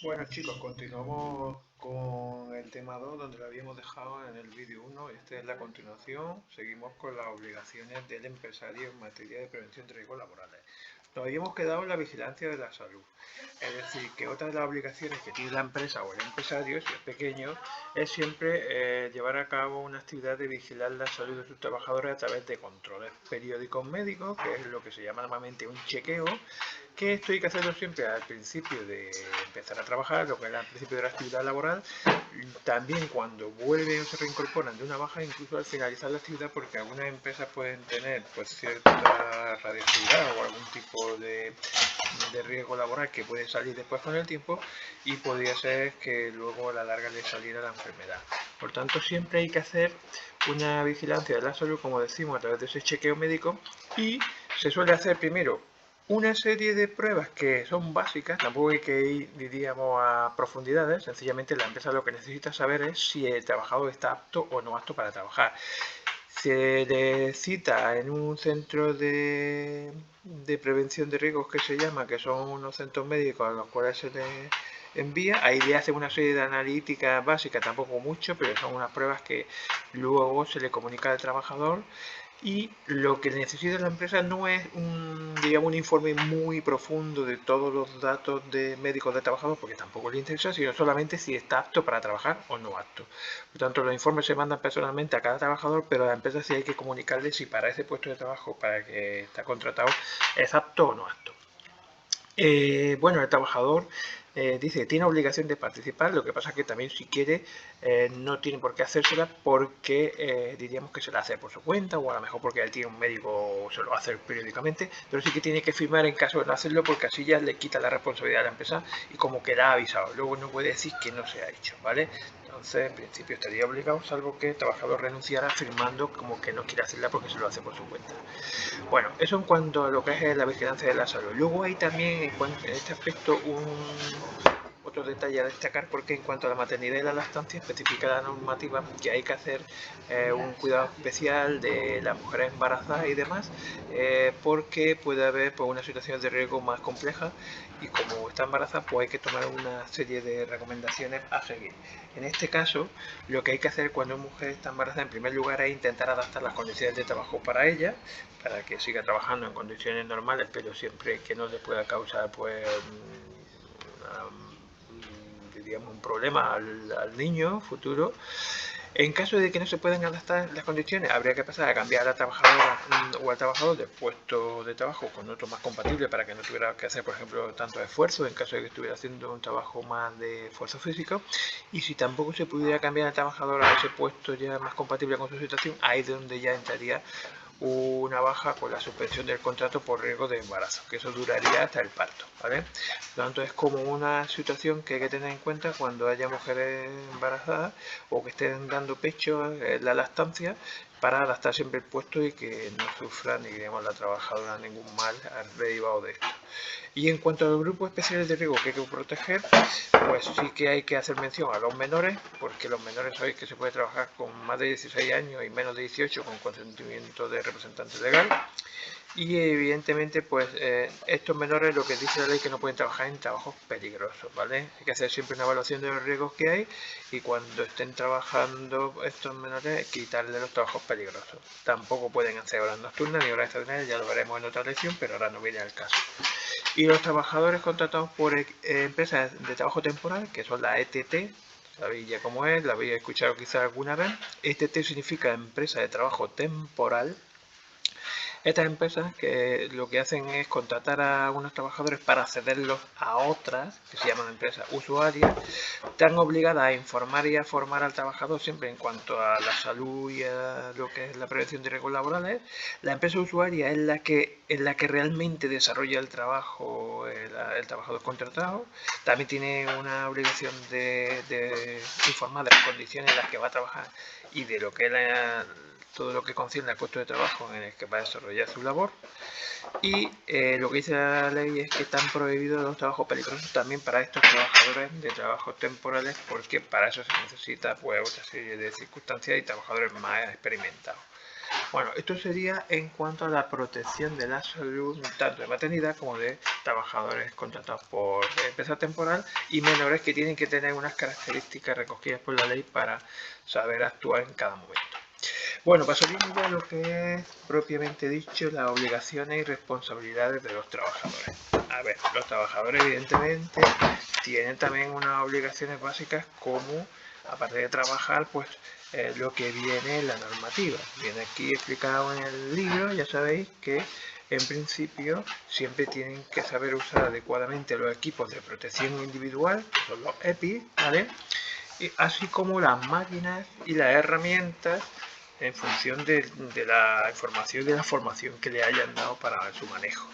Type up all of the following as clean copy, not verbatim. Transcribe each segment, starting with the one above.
Bueno chicos, continuamos con el tema 2 donde lo habíamos dejado en el vídeo 1. Esta es la continuación. Seguimos con las obligaciones del empresario en materia de prevención de riesgos laborales. Nos habíamos quedado en la vigilancia de la salud. Es decir, que otra de las obligaciones que tiene la empresa o el empresario, si es pequeño, es siempre llevar a cabo una actividad de vigilar la salud de sus trabajadores a través de controles periódicos médicos, que es lo que se llama normalmente un chequeo, que esto hay que hacerlo siempre al principio de empezar a trabajar, lo que es al principio de la actividad laboral, también cuando vuelven o se reincorporan de una baja, incluso al finalizar la actividad, porque algunas empresas pueden tener pues cierta radioactividad o algún tipo de riesgo laboral que puede salir después con el tiempo y podría ser que luego a la larga le saliera la enfermedad. Por tanto, siempre hay que hacer una vigilancia de la salud, como decimos, a través de ese chequeo médico, y se suele hacer primero una serie de pruebas que son básicas, tampoco hay que ir, diríamos, a profundidades. Sencillamente la empresa lo que necesita saber es si el trabajador está apto o no apto para trabajar. Se le cita en un centro de prevención de riesgos que se llama, que son unos centros médicos a los cuales se le envía. Ahí le hacen una serie de analíticas básicas, tampoco mucho, pero son unas pruebas que luego se le comunica al trabajador, y lo que necesita la empresa no es digamos, un informe muy profundo de todos los datos de médicos de trabajador, porque tampoco le interesa, sino solamente si está apto para trabajar o no apto. Por tanto, los informes se mandan personalmente a cada trabajador, pero a la empresa sí hay que comunicarle si para ese puesto de trabajo para el que está contratado es apto o no apto. Bueno, el trabajador dice que tiene obligación de participar, lo que pasa es que también si quiere no tiene por qué hacérsela, porque diríamos que se la hace por su cuenta, o a lo mejor porque él tiene un médico o se lo hace periódicamente, pero sí que tiene que firmar en caso de no hacerlo, porque así ya le quita la responsabilidad a la empresa y como que la ha avisado. Luego no puede decir que no se ha hecho, ¿vale? Entonces, en principio estaría obligado, salvo que el trabajador renunciara firmando como que no quiere hacerla porque se lo hace por su cuenta. Bueno, eso en cuanto a lo que es la vigilancia de la salud. Luego hay también en este aspecto otro detalle a destacar, porque en cuanto a la maternidad y la lactancia especifica la normativa que hay que hacer un cuidado especial de las mujeres embarazadas y demás, porque puede haber pues, una situación de riesgo más compleja, y como está embarazada pues hay que tomar una serie de recomendaciones a seguir. En este caso, lo que hay que hacer cuando una mujer está embarazada, en primer lugar, es intentar adaptar las condiciones de trabajo para ella, para que siga trabajando en condiciones normales, pero siempre que no le pueda causar pues diríamos un problema al niño futuro. En caso de que no se puedan adaptar las condiciones, habría que pasar a cambiar a la trabajadora o al trabajador de puesto de trabajo con otro más compatible, para que no tuviera que hacer, por ejemplo, tanto esfuerzo en caso de que estuviera haciendo un trabajo más de esfuerzo físico. Y si tampoco se pudiera cambiar al trabajador a ese puesto ya más compatible con su situación, ahí es donde ya entraría una baja con la suspensión del contrato por riesgo de embarazo, que eso duraría hasta el parto, ¿vale? Por lo tanto, es como una situación que hay que tener en cuenta cuando haya mujeres embarazadas o que estén dando pecho en la lactancia, para adaptar siempre el puesto y que no sufra ni, digamos, la trabajadora ningún mal derivado de esto. Y en cuanto a los grupos especiales de riesgo que hay que proteger, pues sí que hay que hacer mención a los menores, porque los menores sabéis que se puede trabajar con más de 16 años y menos de 18 con consentimiento de representante legal. Y evidentemente, pues estos menores, lo que dice la ley, que no pueden trabajar en trabajos peligrosos, ¿vale? Hay que hacer siempre una evaluación de los riesgos que hay, y cuando estén trabajando estos menores, quitarle los trabajos peligrosos. Tampoco pueden hacer horas nocturnas ni horas extraordinarias, ya lo veremos en otra lección, pero ahora no viene al caso. Y los trabajadores contratados por empresas de trabajo temporal, que son la ETT, sabéis ya cómo es, la habéis escuchado quizás alguna vez. ETT significa empresa de trabajo temporal. Estas empresas que lo que hacen es contratar a unos trabajadores para cederlos a otras, que se llaman empresas usuarias. Están obligadas a informar y a formar al trabajador siempre en cuanto a la salud y a lo que es la prevención de riesgos laborales. La empresa usuaria es la que realmente desarrolla el trabajo, el trabajador contratado. También tiene una obligación de informar de las condiciones en las que va a trabajar y de lo que es todo lo que concierne al puesto de trabajo en el que va a desarrollar su labor. Y lo que dice la ley es que están prohibidos los trabajos peligrosos también para estos trabajadores de trabajos temporales, porque para eso se necesita pues otra serie de circunstancias y trabajadores más experimentados. Bueno, esto sería en cuanto a la protección de la salud, tanto de maternidad como de trabajadores contratados por empresa temporal y menores que tienen que tener unas características recogidas por la ley para saber actuar en cada momento. Bueno, pasaríamos ya a lo que es propiamente dicho las obligaciones y responsabilidades de los trabajadores. A ver, los trabajadores evidentemente tienen también unas obligaciones básicas como, aparte de trabajar, pues lo que viene en la normativa. Viene aquí explicado en el libro, ya sabéis que en principio siempre tienen que saber usar adecuadamente los equipos de protección individual, que son los EPI, ¿vale? Así como las máquinas y las herramientas en función de la información y de la formación que le hayan dado para su manejo.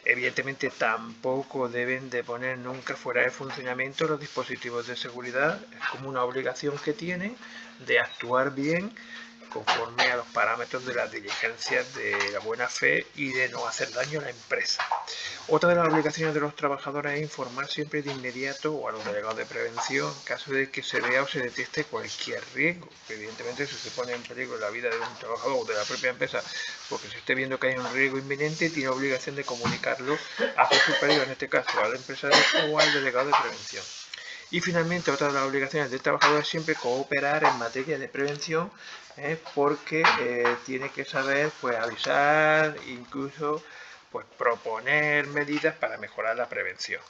Evidentemente tampoco deben de poner nunca fuera de funcionamiento los dispositivos de seguridad, es como una obligación que tienen de actuar bien conforme a los parámetros de las diligencias de la buena fe y de no hacer daño a la empresa. Otra de las obligaciones de los trabajadores es informar siempre de inmediato o a los delegados de prevención en caso de que se vea o se detecte cualquier riesgo. Evidentemente, si se pone en peligro la vida de un trabajador o de la propia empresa porque se esté viendo que hay un riesgo inminente, tiene obligación de comunicarlo a su superior, en este caso al empresario o al delegado de prevención. Y finalmente, otra de las obligaciones del trabajador es siempre cooperar en materia de prevención, porque tiene que saber pues avisar, incluso pues proponer medidas para mejorar la prevención.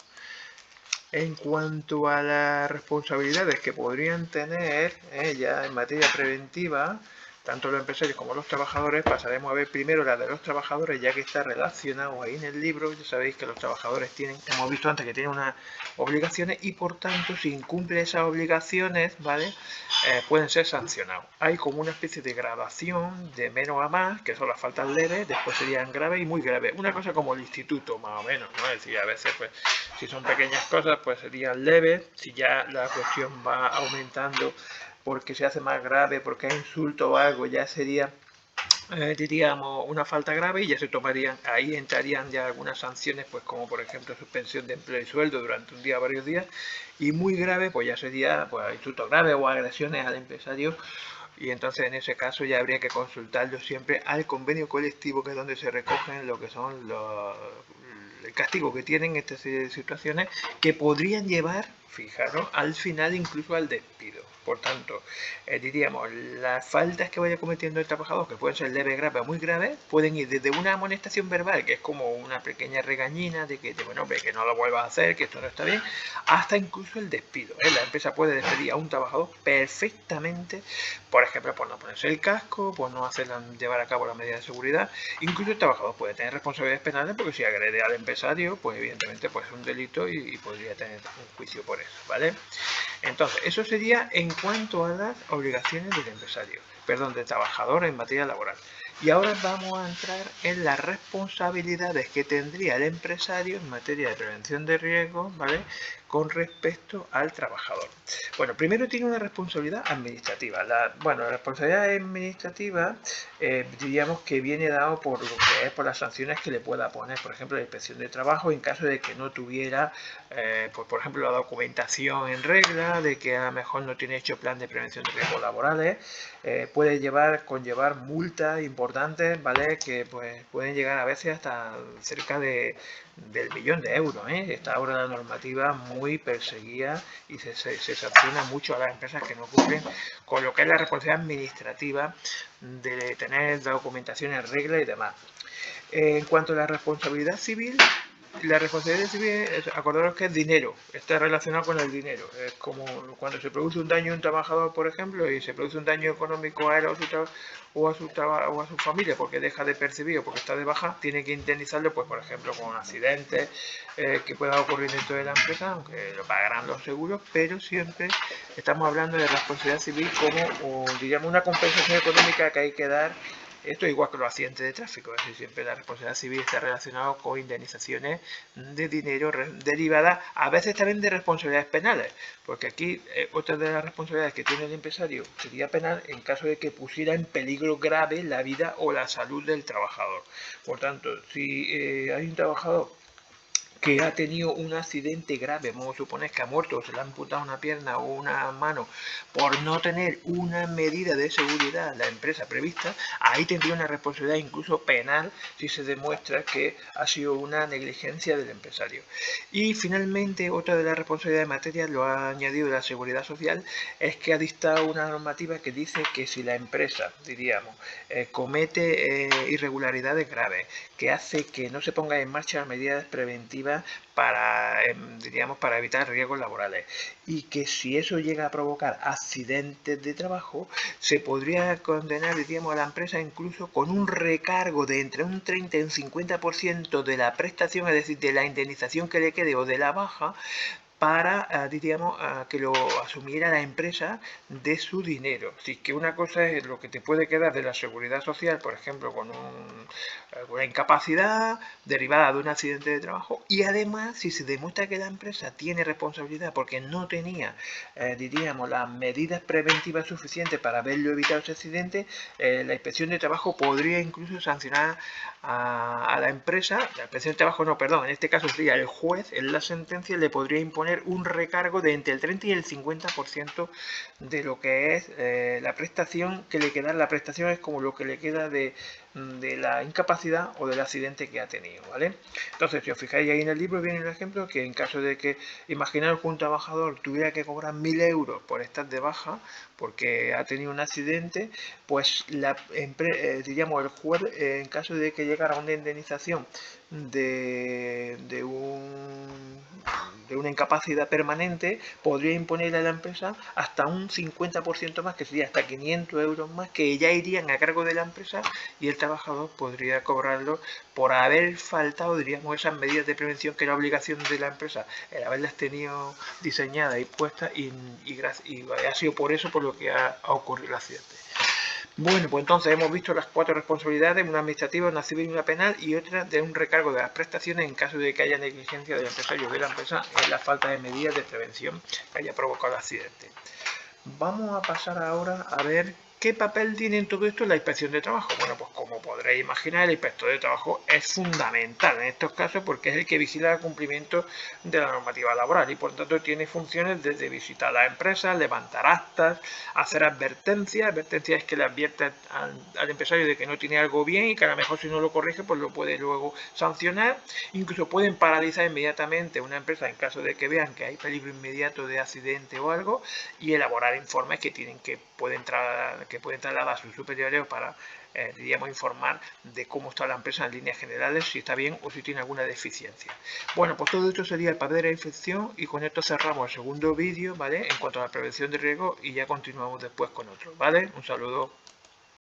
En cuanto a las responsabilidades que podrían tener ya en materia preventiva, tanto los empresarios como los trabajadores, pasaremos a ver primero la de los trabajadores, ya que está relacionado ahí en el libro. Ya sabéis que los trabajadores tienen, hemos visto antes que tienen unas obligaciones y por tanto si incumplen esas obligaciones, ¿vale? Pueden ser sancionados. Hay como una especie de gradación de menos a más, que son las faltas leves, después serían graves y muy graves. Una cosa como el instituto, más o menos, ¿no? Es decir, a veces pues si son pequeñas cosas pues serían leves, si ya la cuestión va aumentando porque se hace más grave, porque hay insulto o algo, ya sería diríamos una falta grave y ya se tomarían, ahí entrarían ya algunas sanciones, pues como por ejemplo suspensión de empleo y sueldo durante un día o varios días, y muy grave pues ya sería pues insultos graves o agresiones al empresario, y entonces en ese caso ya habría que consultarlo siempre al convenio colectivo, que es donde se recogen lo que son el castigo que tienen estas situaciones que podrían llevar, fijaros, al final incluso al despido. Por tanto, diríamos, las faltas que vaya cometiendo el trabajador, que pueden ser leves, graves o muy graves, pueden ir desde una amonestación verbal, que es como una pequeña regañina de que, bueno, que no lo vuelvas a hacer, que esto no está bien, hasta incluso el despido. La empresa puede despedir a un trabajador perfectamente, por ejemplo, por no ponerse el casco, por no llevar a cabo las medidas de seguridad. Incluso el trabajador puede tener responsabilidades penales porque si agrede al empresario, pues evidentemente pues es un delito y podría tener un juicio por eso, ¿vale? Entonces, eso sería en cuanto a las obligaciones del empresario, perdón, del trabajador en materia laboral. Y ahora vamos a entrar en las responsabilidades que tendría el empresario en materia de prevención de riesgos, ¿vale? Con respecto al trabajador. Bueno, primero tiene una responsabilidad administrativa. La responsabilidad administrativa diríamos que viene dado por lo que es por las sanciones que le pueda poner, por ejemplo, la inspección de trabajo en caso de que no tuviera, pues, por ejemplo, la documentación en regla, de que a lo mejor no tiene hecho plan de prevención de riesgos laborales, puede conllevar multas importantes, ¿vale? Que pues pueden llegar a veces hasta cerca del 1.000.000 de euros, ¿eh? Está ahora la normativa muy perseguida y se sanciona mucho a las empresas que no cumplen con lo que es la responsabilidad administrativa de tener documentación en regla y demás. En cuanto a la responsabilidad civil, acordaros que es dinero, está relacionado con el dinero. Es como cuando se produce un daño a un trabajador, por ejemplo, y se produce un daño económico a él o a su familia porque deja de percibir o porque está de baja, tiene que indemnizarlo, pues por ejemplo, con accidentes que puedan ocurrir dentro de la empresa, aunque lo pagarán los seguros, pero siempre estamos hablando de responsabilidad civil como, diríamos, una compensación económica que hay que dar. Esto es igual que los accidentes de tráfico, es decir, siempre la responsabilidad civil está relacionada con indemnizaciones de dinero derivadas a veces también de responsabilidades penales, porque aquí otra de las responsabilidades que tiene el empresario sería penal en caso de que pusiera en peligro grave la vida o la salud del trabajador. Por tanto, si hay un trabajador que ha tenido un accidente grave, vamos a suponer que ha muerto, o se le ha amputado una pierna o una mano, por no tener una medida de seguridad la empresa prevista, ahí tendría una responsabilidad incluso penal si se demuestra que ha sido una negligencia del empresario. Y finalmente, otra de las responsabilidades en materia, lo ha añadido la Seguridad Social, es que ha dictado una normativa que dice que si la empresa, diríamos, comete irregularidades graves, que hace que no se pongan en marcha medidas preventivas para, diríamos, para evitar riesgos laborales, y que si eso llega a provocar accidentes de trabajo, se podría condenar, diríamos, a la empresa incluso con un recargo de entre un 30 y un 50% de la prestación, es decir, de la indemnización que le quede o de la baja, para, diríamos, que lo asumiera la empresa de su dinero. Así que una cosa es lo que te puede quedar de la seguridad social, por ejemplo, con una incapacidad derivada de un accidente de trabajo, y además, si se demuestra que la empresa tiene responsabilidad porque no tenía, diríamos, las medidas preventivas suficientes para haberlo evitado ese accidente, la inspección de trabajo podría incluso sancionar a la empresa. La inspección de trabajo no, perdón, en este caso sería el juez, en la sentencia le podría imponer un recargo de entre el 30 y el 50% de lo que es la prestación que le queda. La prestación es como lo que le queda de la incapacidad o del accidente que ha tenido, ¿vale? Entonces, si os fijáis ahí en el libro viene un ejemplo que en caso de que, imaginaros que un trabajador tuviera que cobrar 1.000 euros por estar de baja porque ha tenido un accidente, pues diríamos, el juez, en caso de que llegara a una indemnización de una incapacidad permanente, podría imponerle a la empresa hasta un 50% más, que sería hasta 500 euros más, que ya irían a cargo de la empresa, y el trabajador podría cobrarlo por haber faltado, diríamos, esas medidas de prevención que era obligación de la empresa, el haberlas tenido diseñadas y puestas, y ha sido por eso por lo que ha ocurrido el accidente. Bueno, pues entonces hemos visto las 4 responsabilidades: una administrativa, una civil y una penal, y otra de un recargo de las prestaciones en caso de que haya negligencia del empresario de la empresa en la falta de medidas de prevención que haya provocado el accidente. Vamos a pasar ahora a ver qué papel tiene en todo esto la inspección de trabajo. Bueno, pues como podréis imaginar, el inspector de trabajo es fundamental en estos casos porque es el que vigila el cumplimiento de la normativa laboral y por tanto tiene funciones desde visitar a las empresas, levantar actas, hacer advertencias. Advertencias es que le advierte al empresario de que no tiene algo bien y que a lo mejor si no lo corrige pues lo puede luego sancionar. Incluso pueden paralizar inmediatamente una empresa en caso de que vean que hay peligro inmediato de accidente o algo, y elaborar informes que pueden trasladar a sus superiores para, diríamos, informar de cómo está la empresa en líneas generales, si está bien o si tiene alguna deficiencia. Bueno, pues todo esto sería el papel de la inspección, y con esto cerramos el segundo vídeo, ¿vale? En cuanto a la prevención de riesgo, y ya continuamos después con otro, ¿vale? Un saludo.